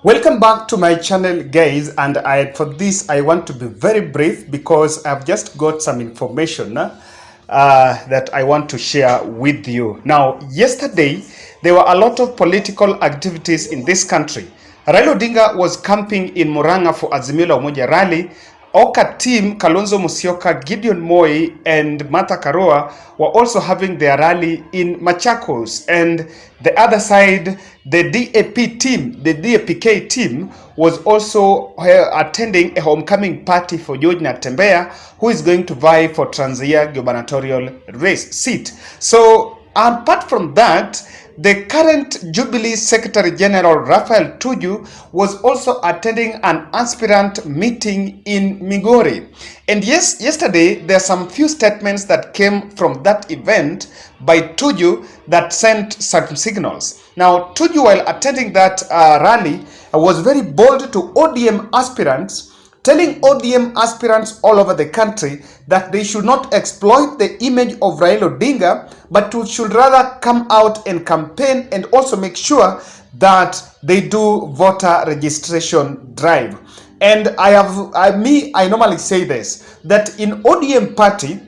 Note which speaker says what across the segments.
Speaker 1: Welcome back to my channel, guys, and for this I want to be very brief because I've just got some information that I want to share with you. Now, yesterday there were a lot of political activities in this country. Raila Odinga was camping in Murang'a for Azimio la Umoja rally. Oka team, Kalonzo Musyoka, Gideon Moi, and Martha Karua were also having their rally in Machakos. And the other side, the DAPK team was also attending a homecoming party for George Natembeya, who is going to vie for Trans Nzoia gubernatorial race seat. So apart from that, the current Jubilee Secretary General Rafael Tuju was also attending an aspirant meeting in Migori. And yes, yesterday there are some few statements that came from that event by Tuju that sent certain signals. Now, Tuju, while attending that rally, was very bold to ODM aspirants, telling ODM aspirants all over the country that they should not exploit the image of Raila Odinga, but should rather come out and campaign and also make sure that they do voter registration drive. And I normally say this, that in ODM party,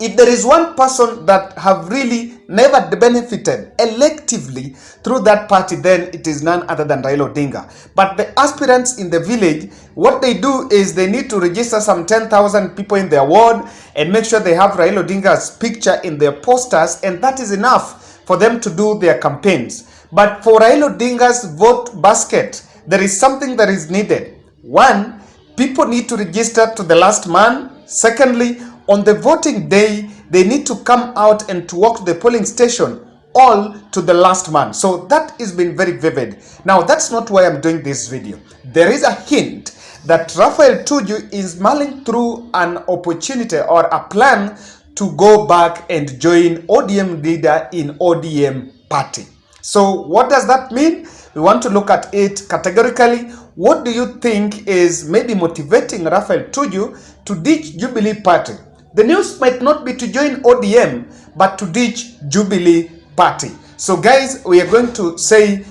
Speaker 1: if there is one person that have really never benefited electively through that party, then it is none other than Raila Odinga. But the aspirants in the village, what they do is they need to register some 10,000 people in their ward and make sure they have Raila Odinga's picture in their posters, and that is enough for them to do their campaigns. But for Raila Odinga's vote basket, there is something that is needed. One, people need to register to the last man. Secondly, on the voting day, they need to come out and to walk to the polling station, all to the last man. So that has been very vivid. Now, that's not why I'm doing this video. There is a hint that Rafael Tuju is mulling through an opportunity or a plan to go back and join ODM leader in ODM party. So what does that mean? We want to look at it categorically. What do you think is maybe motivating Rafael Tuju to ditch Jubilee party? The news might not be to join ODM, but to ditch Jubilee party. So guys, we are going to say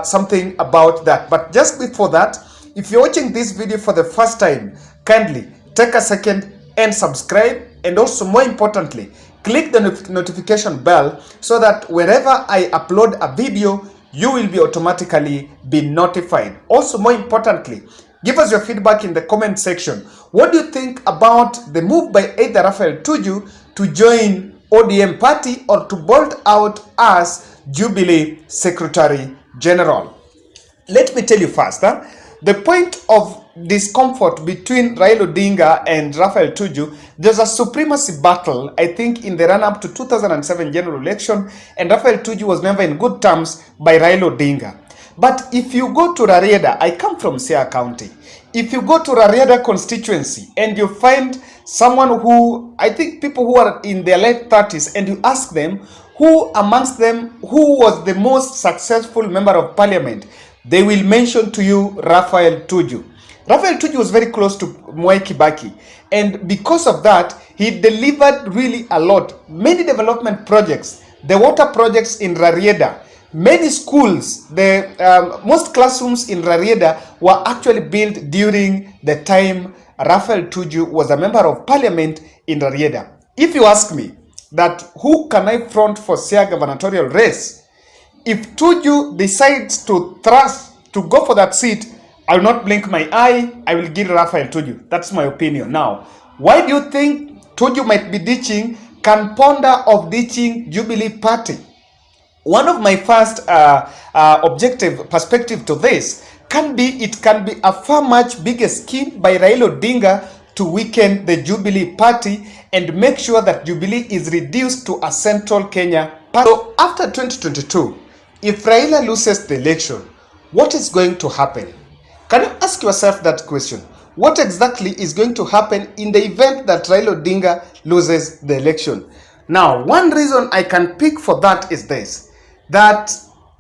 Speaker 1: something about that. But just before that, if you're watching this video for the first time, kindly take a second and subscribe. And also, more importantly, click the notification bell so that wherever I upload a video, you will be automatically be notified. Also, more importantly, give us your feedback in the comment section. What do you think about the move by either Rafael Tuju to join ODM party or to bolt out as Jubilee Secretary General? Let me tell you first, the point of discomfort between Raila Odinga and Rafael Tuju, there's a supremacy battle, I think, in the run-up to 2007 general election, and Rafael Tuju was never in good terms by Raila Odinga. But if you go to Rarieda, I come from Siaya County. If you go to Rarieda constituency and you find someone who, I think people who are in their late 30s, and you ask them who amongst them, who was the most successful member of parliament, they will mention to you Rafael Tuju. Rafael Tuju was very close to Mwai Kibaki, and because of that, he delivered really a lot. Many development projects, the water projects in Rarieda, many schools, most classrooms in Rarieda were actually built during the time Rafael Tuju was a member of parliament in Rarieda. If you ask me that who can I front for Siaya gubernatorial race, if Tuju decides to go for that seat, I will not blink my eye, I will give Rafael Tuju. That's my opinion. Now, why do you think Tuju might be ditching, can ponder of ditching Jubilee party? One of my first objective perspective to this can be, it can be a far much bigger scheme by Raila Odinga to weaken the Jubilee party and make sure that Jubilee is reduced to a central Kenya party. So after 2022, if Raila loses the election, what is going to happen? Can you ask yourself that question? What exactly is going to happen in the event that Raila Odinga loses the election? Now, one reason I can pick for that is this, that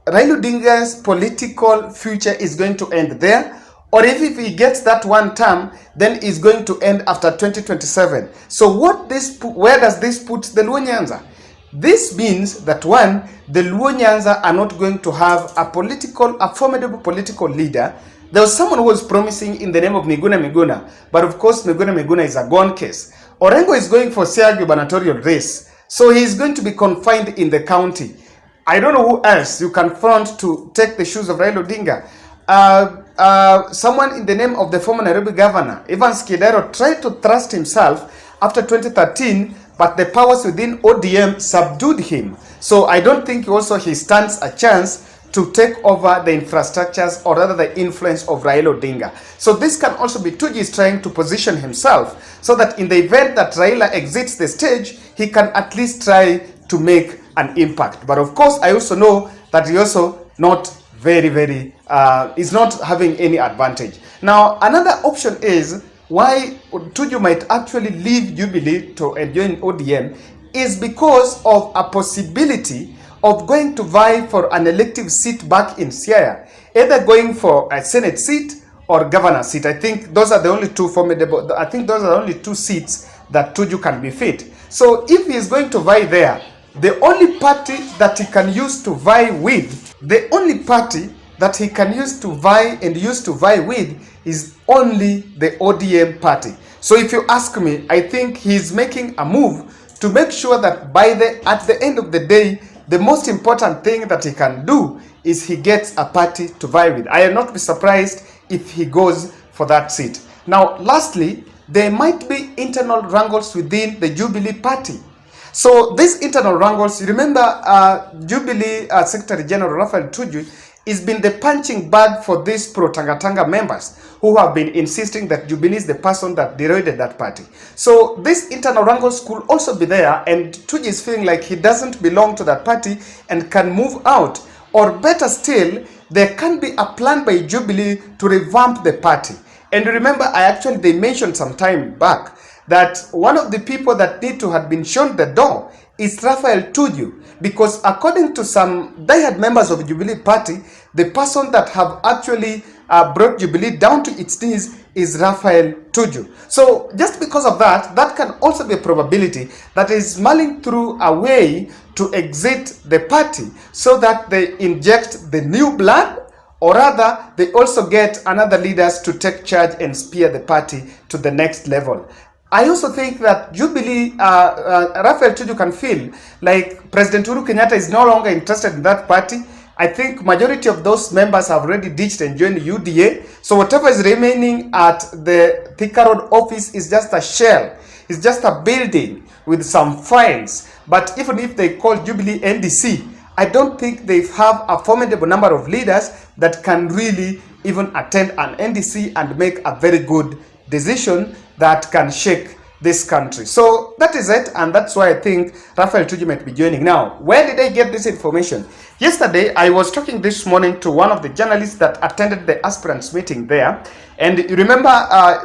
Speaker 1: Raila Odinga's political future is going to end there, or if he gets that one term, then it's going to end after 2027. So where does this put the Luo Nyanza? This means that one, the Luo Nyanza are not going to have a formidable political leader. There was someone who was promising in the name of Miguna, but of course Miguna is a gone case. Orengo is going for Siaya gubernatorial race, so he is going to be confined in the county. I don't know who else you can front to take the shoes of Raila Odinga. Someone in the name of the former Nairobi governor, Evans Kidero, tried to thrust himself after 2013, but the powers within ODM subdued him. So I don't think he stands a chance to take over the infrastructures or rather the influence of Raila Odinga. So this can also be Tuju is trying to position himself so that in the event that Raila exits the stage, he can at least try to make an impact. But of course, I also know that he also not is not having any advantage. Now, another option is why Tuju might actually leave Jubilee to join ODM is because of a possibility of going to vie for an elective seat back in Siaya, either going for a Senate seat or governor seat. I think those are the only two formidable, I think those are the only two seats that Tuju can be fit. So if he is going to vie there, the only party that he can use to vie with, is only the ODM party. So if you ask me, I think he's making a move to make sure that at the end of the day, the most important thing that he can do is he gets a party to vie with. I will not be surprised if he goes for that seat. Now, lastly, there might be internal wrangles within the Jubilee party. So these internal wrangles, you remember Jubilee Secretary General Rafael Tuju has been the punching bag for these pro-Tanga members who have been insisting that Jubilee is the person that derided that party. So these internal wrangles could also be there, and Tuju is feeling like he doesn't belong to that party and can move out. Or better still, there can be a plan by Jubilee to revamp the party. And remember, they mentioned some time back that one of the people that need to have been shown the door is Rafael Tuju, because according to some diehard members of Jubilee party, the person that have actually brought Jubilee down to its knees is Rafael Tuju. So just because of that, that can also be a probability that is mulling through a way to exit the party so that they inject the new blood, or rather they also get another leaders to take charge and spear the party to the next level. I also think that Jubilee, Rafael Tuju can feel like President Uhuru Kenyatta is no longer interested in that party. I think majority of those members have already ditched and joined the UDA. So whatever is remaining at the Thika Road office is just a shell. It's just a building with some files. But even if they call Jubilee NDC, I don't think they have a formidable number of leaders that can really even attend an NDC and make a very good decision that can shake this country. So that is it, and that's why I think Rafael Tuju might be joining. Now, where did I get this information? Yesterday, I was talking this morning to one of the journalists that attended the aspirants meeting there, and you remember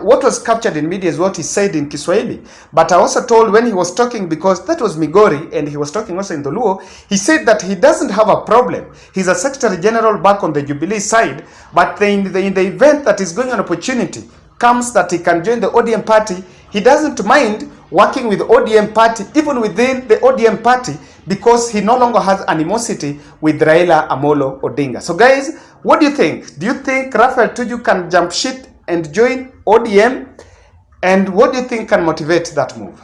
Speaker 1: what was captured in media is what he said in Kiswahili, but I also told when he was talking, because that was Migori, and he was talking also in the Luo, he said that he doesn't have a problem. He's a Secretary General back on the Jubilee side, but in the event that is going on opportunity comes that he can join the ODM party, he doesn't mind working with the ODM party, even within the ODM party, because he no longer has animosity with Raila Amolo Odinga. So guys, what do you think? Do you think Rafael Tuju can jump ship and join ODM? And what do you think can motivate that move?